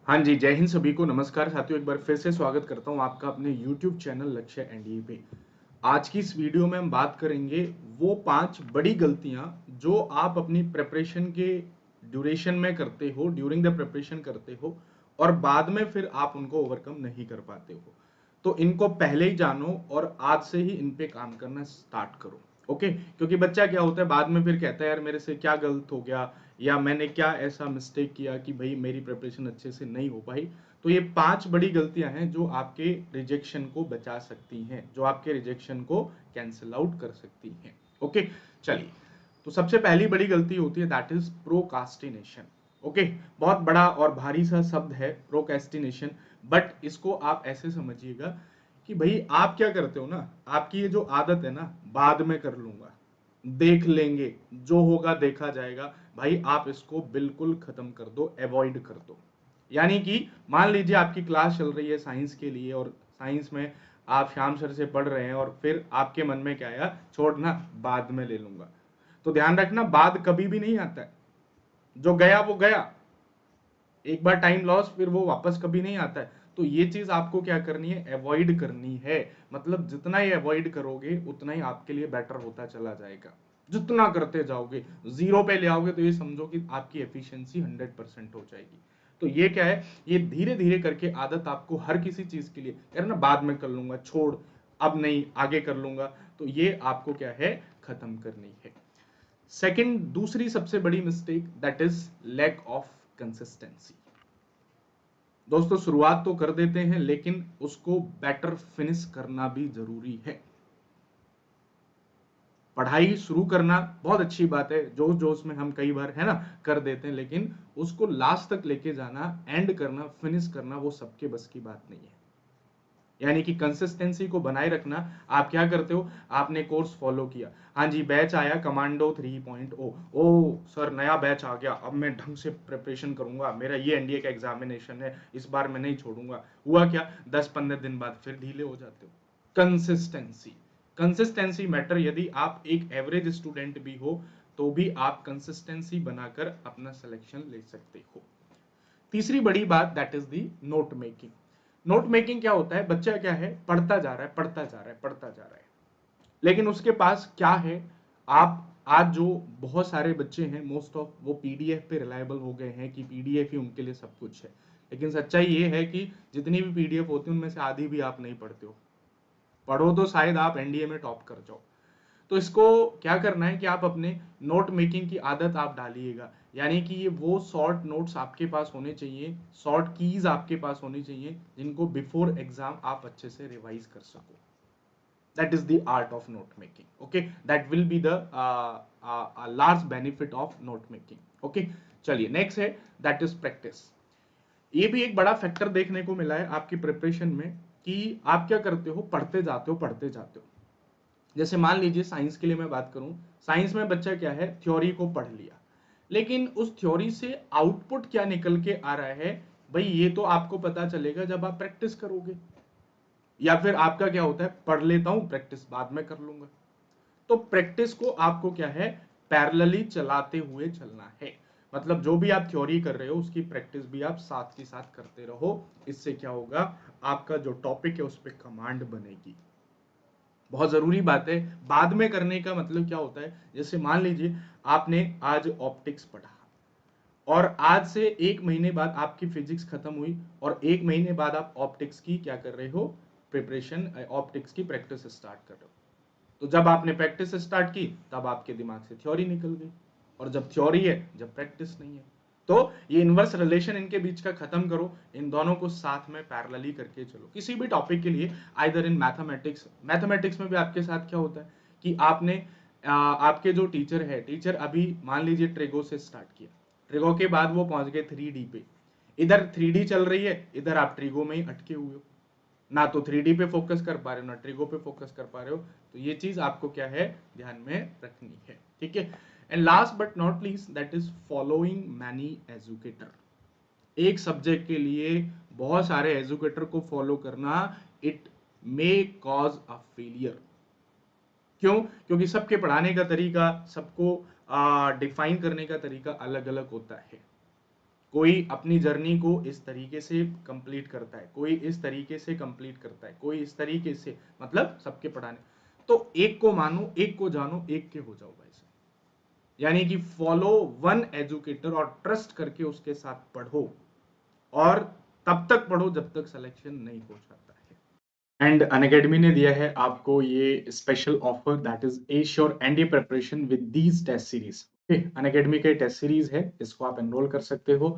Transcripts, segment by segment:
हाँ जी, जय हिंद सभी को। नमस्कार साथियों, एक बार फिर से स्वागत करता हूँ आपका अपने YouTube चैनल लक्ष्य एनडीए पे। आज की इस वीडियो में हम बात करेंगे वो 5 बड़ी गलतियाँ जो आप अपनी प्रिपरेशन के ड्यूरेशन में करते हो, ड्यूरिंग द प्रिपरेशन करते हो और बाद में फिर आप उनको ओवरकम नहीं कर पाते हो। तो इनको पहले ही जानो और आज से ही इन पे काम करना स्टार्ट करो। ओके, क्योंकि बच्चा क्या होता है बाद में फिर कहता है यार मेरे से क्या गलत हो गया या मैंने क्या ऐसा मिस्टेक किया कि भाई मेरी प्रिपरेशन अच्छे से नहीं हो पाई। तो ये 5 बड़ी गलतियां हैं जो आपके रिजेक्शन को बचा सकती हैं, जो आपके रिजेक्शन को कैंसिल आउट कर सकती हैं। ओके, चलिए। तो सबसे पहली बड़ी गलती होती है दैट इज प्रोकास्टिनेशन। ओके, बहुत बड़ा और भारी सा शब्द है प्रोकास्टिनेशन, बट इसको आप ऐसे समझिएगा कि भाई आप क्या करते हो ना, आपकी ये जो आदत है ना, बाद में कर लूंगा, देख लेंगे, जो होगा देखा जाएगा, भाई आप इसको बिल्कुल खत्म कर दो, अवॉइड कर दो। यानी कि मान लीजिए आपकी क्लास चल रही है साइंस के लिए और साइंस में आप श्याम सर से पढ़ रहे हैं और फिर आपके मन में क्या आया, छोड़ना बाद में ले लूंगा। तो ध्यान रखना, बाद कभी भी नहीं आता है, जो गया वो गया, एक बार टाइम लॉस, फिर वो वापस कभी नहीं आता है। तो ये चीज आपको क्या करनी है, अवॉइड करनी है। मतलब जितना ही अवॉइड करोगे उतना ही आपके लिए बेटर होता चला जाएगा। जितना करते जाओगे, जीरो पे ले आओगे तो ये समझो कि आपकी एफिशिएंसी 100% हो जाएगी। तो ये क्या है, ये धीरे धीरे करके आदत आपको हर किसी चीज के लिए, यार ना बाद में कर लूंगा, छोड़, अब नहीं, आगे कर लूंगा, तो ये आपको क्या है, खत्म करनी है। सेकंड, दूसरी सबसे बड़ी mistake that is lack of consistency. दोस्तों शुरुआत तो कर देते हैं लेकिन उसको बेटर फिनिश करना भी जरूरी है। पढ़ाई शुरू करना बहुत अच्छी बात है, जोश जोश में हम कई बार है ना कर देते हैं, लेकिन उसको लास्ट तक लेके जाना, एंड करना, फिनिश करना, वो सबके बस की बात नहीं है। यानी कि कंसिस्टेंसी को बनाए रखना। आप क्या करते हो, आपने कोर्स फॉलो किया, हाँ जी बैच आया कमांडो 3.0, ओ सर नया बैच आ गया, अब मैं ढंग से प्रिपरेशन करूंगा, मेरा ये एनडीए का एग्जामिनेशन है, इस बार मैं नहीं छोड़ूंगा। हुआ क्या, 10-15 दिन बाद फिर ढीले हो जाते हो। Consistency, consistency matter. यदि आप एक एवरेज स्टूडेंट भी हो तो भी आप कंसिस्टेंसी बनाकर अपना सिलेक्शन ले सकते हो। तीसरी बड़ी बात that is the note making. Note making क्या होता है, बच्चा क्या है, पढ़ता जा रहा है, पढ़ता जा रहा है, पढ़ता जा रहा है, लेकिन उसके पास क्या है, आप आज जो बहुत सारे बच्चे हैं मोस्ट ऑफ वो पीडीएफ पे रिलायबल हो गए हैं कि पीडीएफ ही उनके लिए सब कुछ है। लेकिन सच्चाई ये है कि जितनी भी पीडीएफ होती है उनमें से आधी भी आप नहीं पढ़ते हो। पढ़ो तो शायद आप एनडीए में टॉप कर जाओ। तो इसको क्या करना है कि आप अपने नोट मेकिंग की आदत आप डालिएगा। यानी कि ये वो शॉर्ट नोट्स आपके पास होने चाहिए, शॉर्ट कीज आपके पास होनी चाहिए, जिनको बिफोर एग्जाम आप अच्छे से रिवाइज कर सको। That is the art of note making. Okay, that will be the large benefit of note making. Okay, चलिए नेक्स्ट है दैट इज प्रैक्टिस। ये भी एक बड़ा फैक्टर देखने को मिला है आपकी प्रिपरेशन में कि आप क्या करते हो, पढ़ते जाते हो, पढ़ते जाते हो। जैसे मान लीजिए साइंस के लिए मैं बात करूं, साइंस में बच्चा क्या है, थ्योरी को पढ़ लिया, लेकिन उस थ्योरी से आउटपुट क्या निकल के आ रहा है, भाई ये तो आपको पता चलेगा जब आप प्रैक्टिस करोगे। या फिर आपका क्या होता है, पढ़ लेता हूं, प्रैक्टिस बाद में कर लूंगा। तो प्रैक्टिस को आपको क्या है, पैरेलली चलाते हुए चलना है। मतलब जो भी आप थ्योरी कर रहे हो उसकी प्रैक्टिस भी आप साथ के साथ करते रहो। इससे क्या होगा, आपका जो टॉपिक है उस पर कमांड बनेगी। बहुत जरूरी बात है। बाद में करने का मतलब क्या होता है, जैसे मान लीजिए आपने आज ऑप्टिक्स पढ़ा और आज से 1 महीने बाद आपकी फिजिक्स खत्म हुई और 1 महीने बाद आप ऑप्टिक्स की क्या कर रहे हो, प्रिपरेशन, ऑप्टिक्स की प्रैक्टिस स्टार्ट कर रहे हो। तो जब आपने प्रैक्टिस स्टार्ट की तब आपके दिमाग से थ्योरी निकल गई, और जब थ्योरी है जब प्रैक्टिस नहीं है। तो ये इनवर्स रिलेशन इनके बीच का खत्म करो, इन दोनों को साथ में पैरेलली करके चलो किसी भी टॉपिक के लिए। आइदर इन मैथमेटिक्स, मैथमेटिक्स में भी आपके साथ क्या होता है कि आपने आपके जो टीचर है, टीचर अभी मान लीजिए ट्रिगो से स्टार्ट किया, ट्रिगो के बाद वो पहुंच गए 3D पे, इधर 3D चल रही है, इधर आप ट्रिगो में ही अटके हुए हो, ना तो 3D पे फोकस कर पा रहे हो ना ट्रिगो पे फोकस कर पा रहे हो। तो ये चीज आपको क्या है, ध्यान में रखनी है। ठीक है, and last but not least that is following many educator. एक सब्जेक्ट के लिए बहुत सारे एजुकेटर को फॉलो करना, it may cause a failure. क्यों, क्योंकि सबके पढ़ाने का तरीका, सबको डिफाइन करने का तरीका अलग अलग होता है। कोई अपनी जर्नी को इस तरीके से कंप्लीट करता है, कोई इस तरीके से कंप्लीट करता है, कोई इस तरीके से, मतलब सबके पढ़ाने। तो एक को मानो, एक को जानो, एक के हो जाओ भाई साहब। यानी कि फॉलो वन एजुकेटर और ट्रस्ट करके उसके साथ पढ़ो, और तब तक पढ़ो जब तक सिलेक्शन नहीं हो जाता है। एंड अनअकैडमी ने दिया है आपको ये special offer, that is assure NDA preparation with these test series. Unacademy का टेस्ट सीरीज है, इसको आप एनरोल कर सकते हो।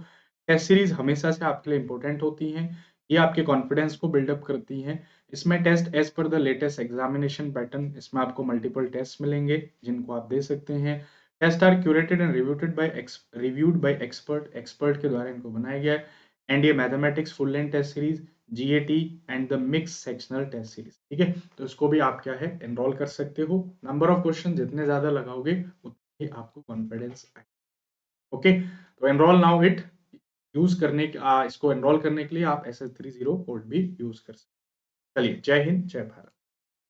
टेस्ट सीरीज हमेशा से आपके लिए इंपॉर्टेंट होती हैं, ये आपके कॉन्फिडेंस को बिल्डअप करती हैं। इसमें test as per the latest examination pattern, इसमें आपको मल्टीपल टेस्ट मिलेंगे जिनको आप दे सकते हैं। Test are curated and reviewed by expert के द्वारा इनको बनाया गया है। NDA mathematics full length test series, GAT and the mix sectional test series. ठीक है, तो इसको भी आप क्या है एनरोल कर सकते हो। नंबर ऑफ क्वेश्चन जितने ज्यादा लगाओगे उतनी ही आपको कॉन्फिडेंस आए। ओके, तो एनरोल नाउ इट। यूज करने इसको एनरोल करने के लिए आप SS30 कोड भी यूज कर सकते हैं। चलिए, जय हिंद, जय भारत।